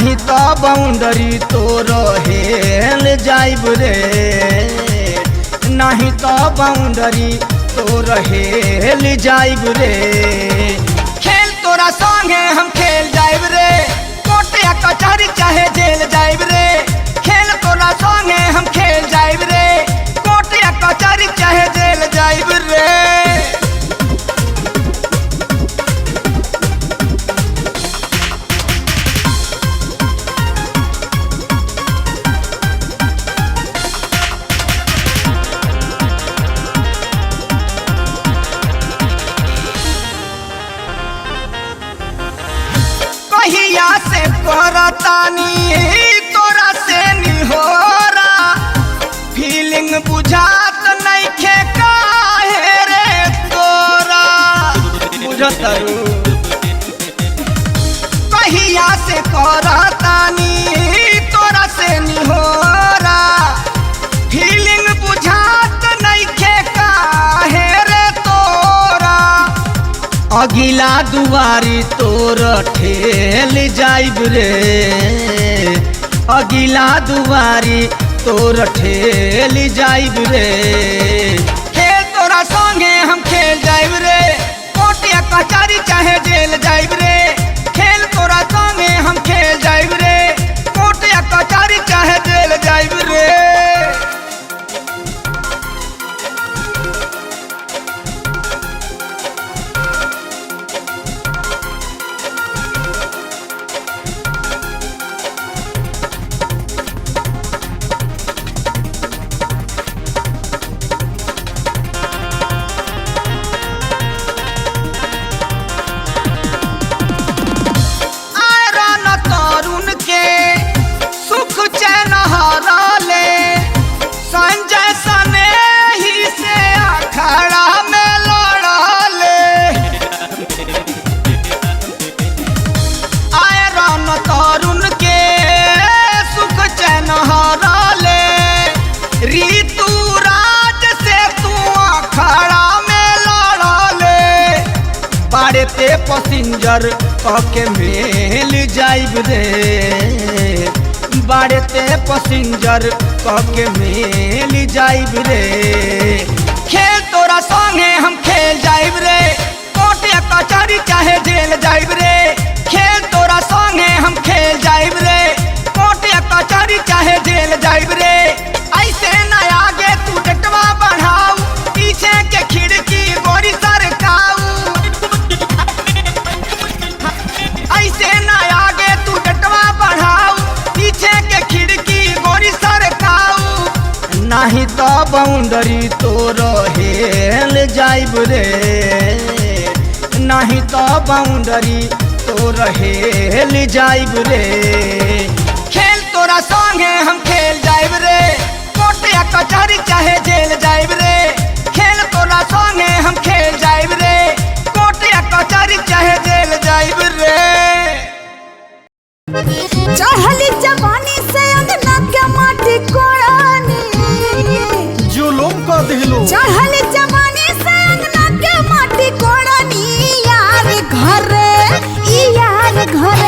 नहीं तो बाउंड्री तोर हेल जाइब रे, नहीं तो बाउंड्री तोर हेल जाइब रे। खेल तोरा संगे हम खेल जाइब रे, कोर्ट या कचहरी चाहे जेल जाइब रे। खेल तोरा संगे हम खेल जाइब रे, कोर्ट या कचहरी चाहे जेल जाइब रे। कहिया से करतानी तोरा से निहोरा, फीलिंग बुझात नइखे काहे रे तोरा, बुझतरू। कहिया से करतानी तोरा से निहोरा, फीलिंग बुझात नइखे काहे रे तोरा। अगिला दुआरी तोर ठेल जाइब रे, अगिला दुआरी तोर ठेल जाइब रे। खेल तोरा संगे हम खेल जाइब रे, कोर्ट या कचहरी चाहे जेल जाइब रे। खेल तोरा संगे हम खेल जाइब रे, कोर्ट या कचहरी चाहे जेल जाइब रे। ते पैसेंजर कके मेल जाइब रे, बाड़े ते पैसेंजर कके मेल जाइब रे। खेल तोरा संगे हम खेल जाइब रे, कोर्ट या कचहरी चाहे जेल जाइब रे। खेल तोरा संगे हम खेल जाइब रे, कोर्ट या कचहरी चाहे जेल जाइब रे। ऐसे न आगे तू डटवा बढ़ाऊ, पीछे के खिड़की गोरी सरकाऊ। ऐसे न आगे तू डटवा बढ़ाऊ, पीछे के खिड़की गोरी सरकाऊ। नहीं तो बाउंड्री तोर हेल जाइब रे, नहीं तो बाउंड्री तोर हेल जाइब रे। खेल तोरा संगे हम खेल जाइब रे, कोर्ट या कचहरी चाहे जेल जाइब रे। खेल तोरा संगे हम खेल जाइब रे, कोर्ट या कचहरी चाहे जेल जाइब रे। चढ़ली जवानी से अंगना के माटी कोड़ानी, जुलुम कर दिलो। चढ़ली जवानी से अंगना के माटी कोड़ानी। यार घरे, यार घरे